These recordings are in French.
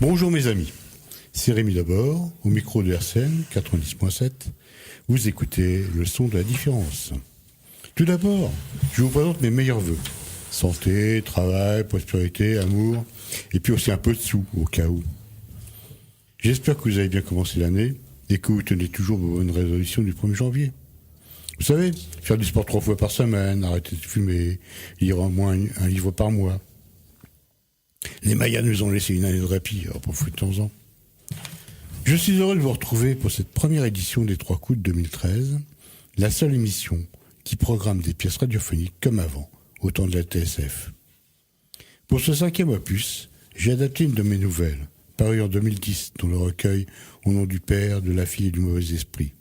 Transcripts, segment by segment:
Bonjour mes amis, c'est Rémi d'abord, au micro de RCN 90.7. Vous écoutez le son de la différence. Tout d'abord, je vous présente mes meilleurs vœux. Santé, travail, prospérité, amour, et puis aussi un peu de sous, au cas où. J'espère que vous avez bien commencé l'année et que vous tenez toujours vos bonnes résolutions du 1er janvier. Vous savez, faire du sport 3 fois par semaine, arrêter de fumer, lire au moins un livre par mois. Les Mayas nous ont laissé une année de répit, alors profitons-en. Je suis heureux de vous retrouver pour cette première édition des 3 coups de 2013, la seule émission qui programme des pièces radiophoniques comme avant, au temps de la TSF. Pour ce 5e opus, j'ai adapté une de mes nouvelles, parue en 2010, dans le recueil Au nom du Père, de la Fille et du Mauvais Esprit.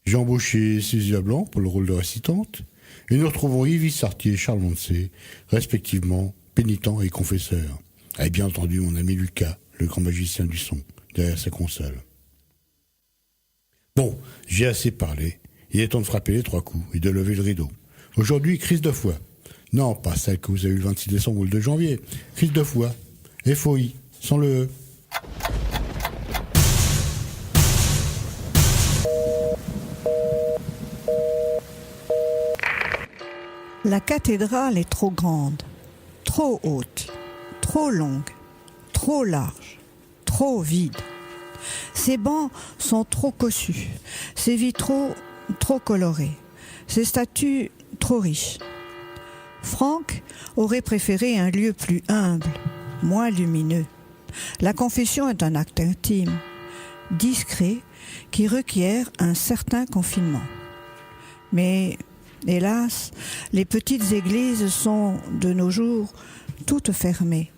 J'ai embauché Cécilia Blanc pour le rôle de récitante, et nous retrouvons Yves Sartier et Charles Moncey, respectivement pénitent et confesseur. Et bien entendu mon ami Lucas, le grand magicien du son, derrière sa console. Bon, j'ai assez parlé, il est temps de frapper les 3 coups et de lever le rideau. Aujourd'hui, crise de foi. Non, pas celle que vous avez eu le 26 décembre ou le 2 janvier. Crise de foi. FOI, sans le E. La cathédrale est trop grande, trop haute, trop longue, trop large, trop vide. Ses bancs sont trop cossus, ses vitraux trop colorés, ses statues trop riches. Franck aurait préféré un lieu plus humble, moins lumineux. La confession est un acte intime, discret, qui requiert un certain confinement. Mais hélas, les petites églises sont, de nos jours, toutes fermées,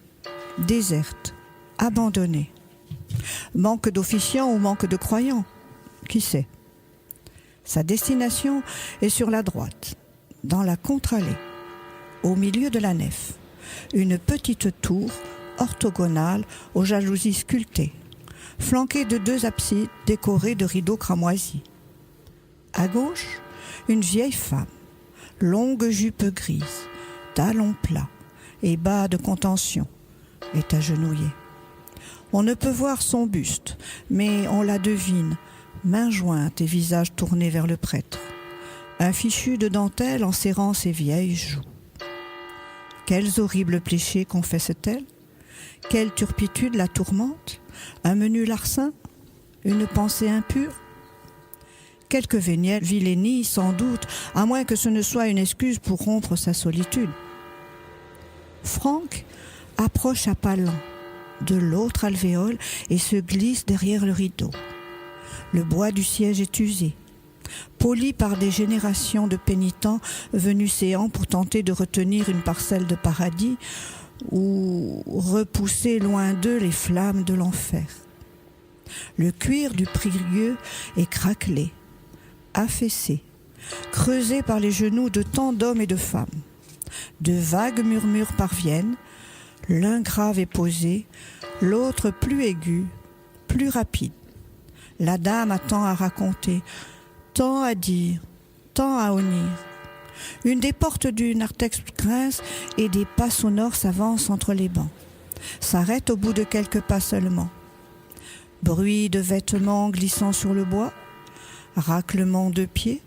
désertes, abandonnées. Manque d'officiants ou manque de croyants, qui sait? Sa destination est sur la droite, dans la contre-allée, au milieu de la nef, une petite tour orthogonale aux jalousies sculptées, flanquée de 2 absides décorées de rideaux cramoisis. À gauche, une vieille femme, longue jupe grise, talons plats et bas de contention, est agenouillée. On ne peut voir son buste, mais on la devine, main jointe et visage tourné vers le prêtre, un fichu de dentelle en serrant ses vieilles joues. Quels horribles péchés confesse-t-elle? Quelle turpitude la tourmente? Un menu larcin? Une pensée impure? Quelque vénielle vilainie, sans doute, à moins que ce ne soit une excuse pour rompre sa solitude. Franck approche à pas lents de l'autre alvéole et se glisse derrière le rideau. Le bois du siège est usé, poli par des générations de pénitents venus séants pour tenter de retenir une parcelle de paradis ou repousser loin d'eux les flammes de l'enfer. Le cuir du prieux est craquelé, affaissé, creusé par les genoux de tant d'hommes et de femmes. De vagues murmures parviennent, l'un grave et posé, l'autre plus aigu, plus rapide. La dame a tant à raconter, tant à dire, tant à honnir. Une des portes du narthex grince et des pas sonores s'avancent entre les bancs, s'arrêtent au bout de quelques pas seulement. Bruit de vêtements glissant sur le bois, raclement de pieds,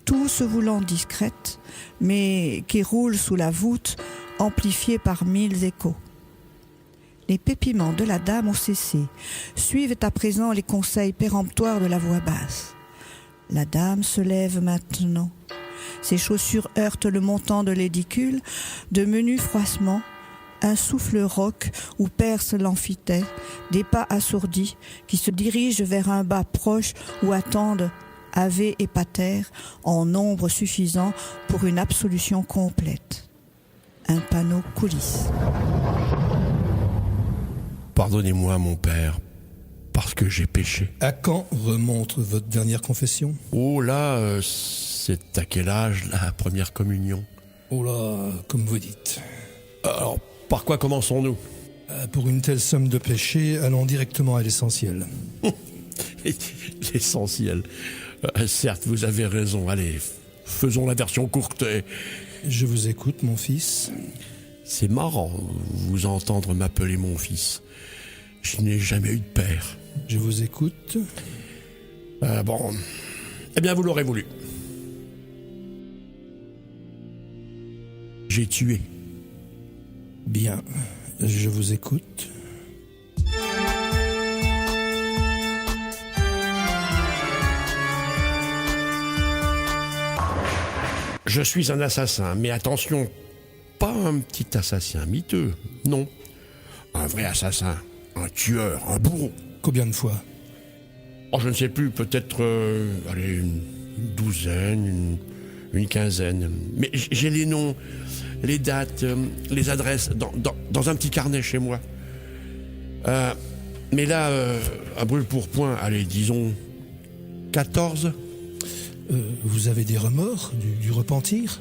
tout se voulant discrète, mais qui roule sous la voûte, amplifié par 1000 échos. Les pépiments de la dame ont cessé, suivent à présent les conseils péremptoires de la voix basse. La dame se lève maintenant. Ses chaussures heurtent le montant de l'édicule, de menus froissements, un souffle rauque où perce l'amphithèse, des pas assourdis qui se dirigent vers un bas proche où attendent Ave et Pater en nombre suffisant pour une absolution complète. Un panneau coulisse. Pardonnez-moi, mon père, parce que j'ai péché. À quand remonte votre dernière confession? Oh là, c'est à quel âge la première communion? Oh là, comme vous dites. Alors, par quoi commençons-nous? Pour une telle somme de péchés, allons directement à l'essentiel. L'essentiel. Certes, vous avez raison. Allez, faisons la version courte. Je vous écoute, mon fils. C'est marrant, vous entendre m'appeler mon fils. Je n'ai jamais eu de père. Je vous écoute. Bon. Eh bien, vous l'aurez voulu. J'ai tué. Bien, je vous écoute. Je suis un assassin, mais attention, pas un petit assassin miteux, non. Un vrai assassin, un tueur, un bourreau. Combien de fois? Oh, je ne sais plus, peut-être, allez, une douzaine, une quinzaine. Mais j'ai les noms, les dates, les adresses dans un petit carnet chez moi. Mais là, à brûle-pourpoint, allez, disons 14. Vous avez des remords, du repentir?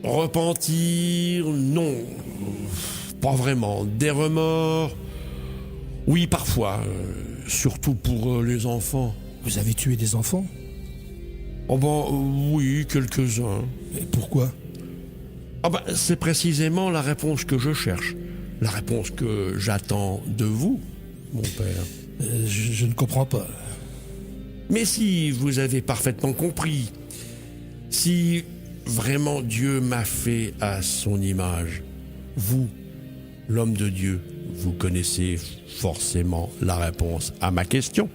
Repentir, non. Pas vraiment. Des remords, oui, parfois. Surtout pour les enfants. Vous avez tué des enfants? Oh ben, oui, quelques-uns. Et pourquoi? Ah ben, c'est précisément la réponse que je cherche. La réponse que j'attends de vous, mon père. Je ne comprends pas. Mais si vous avez parfaitement compris, si vraiment Dieu m'a fait à son image, vous, l'homme de Dieu, vous connaissez forcément la réponse à ma question.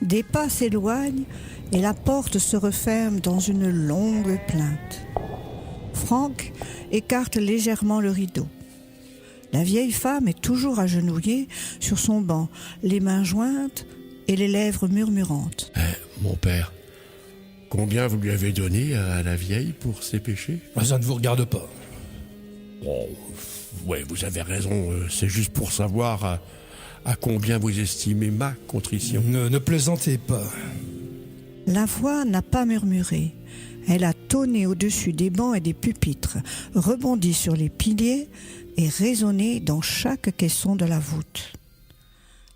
Des pas s'éloignent et la porte se referme dans une longue plainte. Franck écarte légèrement le rideau. La vieille femme est toujours agenouillée sur son banc, les mains jointes et les lèvres murmurantes. Mon père, combien vous lui avez donné à la vieille pour ses péchés? Ça ne vous regarde pas. Oh, ouais, vous avez raison, c'est juste pour savoir à combien vous estimez ma contrition. Ne plaisantez pas. La voix n'a pas murmuré. Elle a tonné au-dessus des bancs et des pupitres, rebondi sur les piliers et résonné dans chaque caisson de la voûte.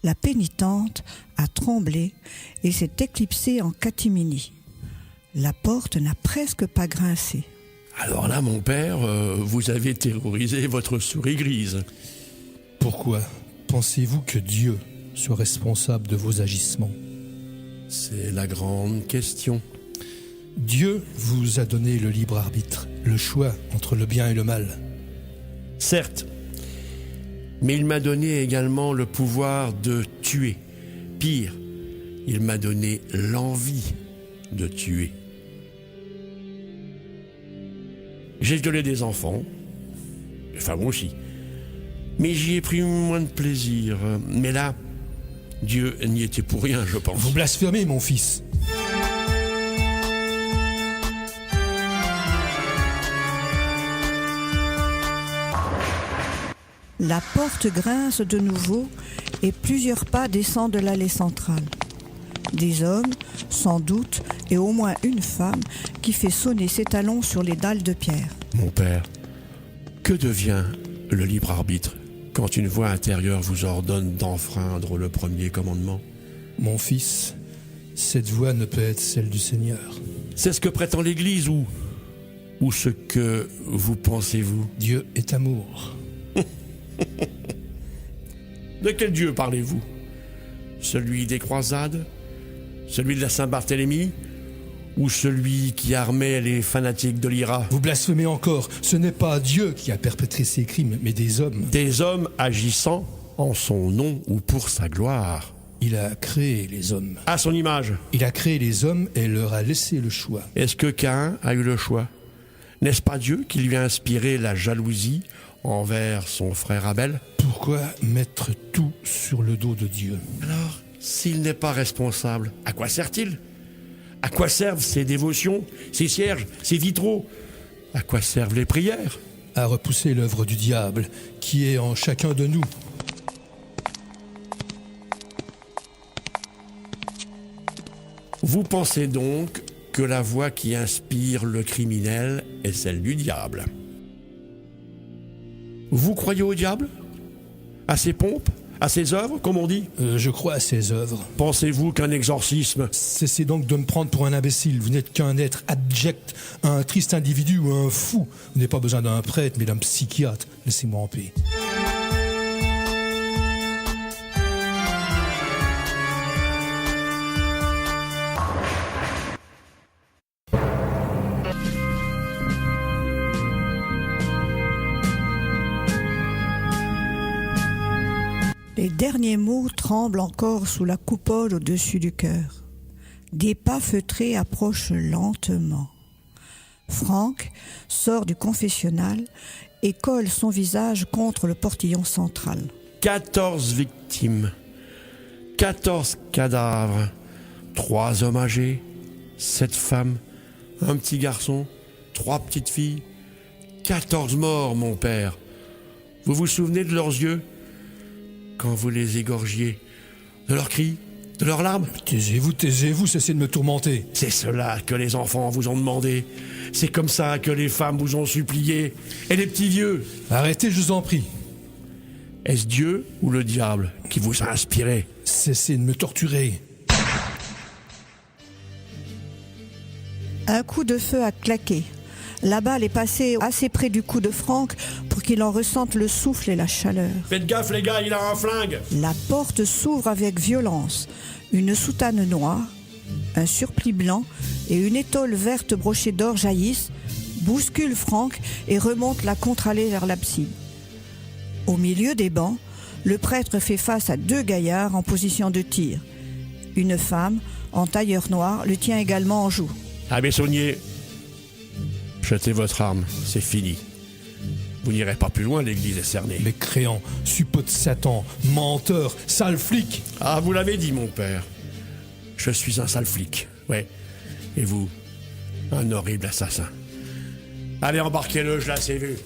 La pénitente a tremblé et s'est éclipsée en catimini. La porte n'a presque pas grincé. Alors là, mon père, vous avez terrorisé votre souris grise. Pourquoi pensez-vous que Dieu soit responsable de vos agissements? C'est la grande question. Dieu vous a donné le libre arbitre, le choix entre le bien et le mal. Certes, mais il m'a donné également le pouvoir de tuer. Pire, il m'a donné l'envie de tuer. J'ai violé des enfants, des femmes aussi, mais j'y ai pris moins de plaisir. Mais là, Dieu n'y était pour rien, je pense. Vous blasphémez, mon fils. La porte grince de nouveau et plusieurs pas descendent de l'allée centrale. Des hommes, sans doute, et au moins une femme qui fait sonner ses talons sur les dalles de pierre. Mon père, que devient le libre arbitre quand une voix intérieure vous ordonne d'enfreindre le premier commandement? Mon fils, cette voix ne peut être celle du Seigneur. C'est ce que prétend l'Église ou ce que vous pensez, vous? Dieu est amour. De quel Dieu parlez-vous? Celui des croisades? Celui de la Saint-Barthélemy? Ou celui qui armait les fanatiques de l'IRA? Vous blasphémez encore. Ce n'est pas Dieu qui a perpétré ces crimes, mais des hommes. Des hommes agissant en son nom ou pour sa gloire. Il a créé les hommes. À son image. Il a créé les hommes et leur a laissé le choix. Est-ce que Caïn a eu le choix? N'est-ce pas Dieu qui lui a inspiré la jalousie envers son frère Abel? Pourquoi mettre tout sur le dos de Dieu? Alors, s'il n'est pas responsable, à quoi sert-il? À quoi servent ses dévotions, ses cierges, ses vitraux? À quoi servent les prières? À repousser l'œuvre du diable qui est en chacun de nous. Vous pensez donc que la voix qui inspire le criminel est celle du diable? Vous croyez au diable? À ses pompes? À ses œuvres, comme on dit? Je crois à ses œuvres. Pensez-vous qu'un exorcisme... Cessez donc de me prendre pour un imbécile. Vous n'êtes qu'un être abject, un triste individu ou un fou. Vous n'avez pas besoin d'un prêtre, mais d'un psychiatre. Laissez-moi en paix. Les derniers mots tremblent encore sous la coupole au-dessus du cœur. Des pas feutrés approchent lentement. Franck sort du confessionnal et colle son visage contre le portillon central. 14 victimes, 14 cadavres, 3 hommes âgés, 7 femmes, un petit garçon, 3 petites filles, 14 morts, mon père. Vous vous souvenez de leurs yeux quand vous les égorgiez, de leurs cris, de leurs larmes? Taisez-vous, cessez de me tourmenter. C'est cela que les enfants vous ont demandé. C'est comme ça que les femmes vous ont supplié. Et les petits vieux. Arrêtez, je vous en prie. Est-ce Dieu ou le diable qui vous a inspiré? Cessez de me torturer. Un coup de feu a claqué. La balle est passée assez près du cou de Franck pour qu'il en ressente le souffle et la chaleur. Faites gaffe les gars, il a un flingue. La porte s'ouvre avec violence. Une soutane noire, un surplis blanc et une étole verte brochée d'or jaillissent, bousculent Franck et remontent la contre-allée vers l'abside. Au milieu des bancs, le prêtre fait face à 2 gaillards en position de tir. Une femme, en tailleur noir, le tient également en joue. Abbé Saunier, jetez votre arme, c'est fini. Vous n'irez pas plus loin, l'église est cernée. Mécréant, suppôt de Satan, menteur, sale flic. Ah, vous l'avez dit, mon père. Je suis un sale flic, ouais. Et vous, un horrible assassin. Allez, embarquez-le, je l'ai assez vu.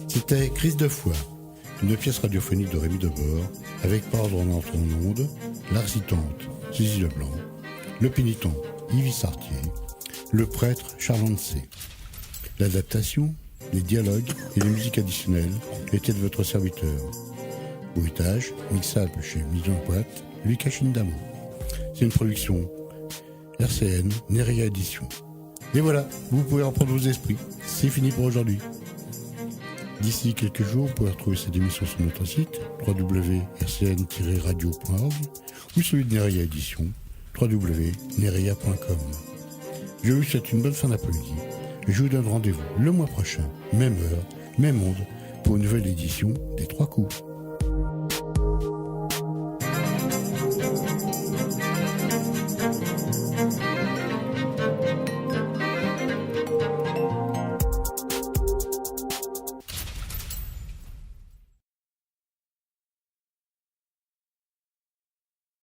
C'était Crise de foi, une pièce radiophonique de Rémi Debord, avec par ordre d'entrée en onde, la récitante Zizi Leblanc, le pénitent Yves Sartier, le prêtre Charles Ancet. L'adaptation, les dialogues et les musiques additionnelles étaient de votre serviteur. Bruitage, mixable chez Mise en Boîte, Lucas Chindamo. C'est une production RCN, Nerea Édition. Et voilà, vous pouvez reprendre vos esprits. C'est fini pour aujourd'hui. D'ici quelques jours, vous pouvez retrouver cette émission sur notre site www.rcn-radio.org ou celui de Nerea Édition www.nerea.com. Je vous souhaite une bonne fin d'après-midi et je vous donne rendez-vous le mois prochain, même heure, même onde, pour une nouvelle édition des 3 coups.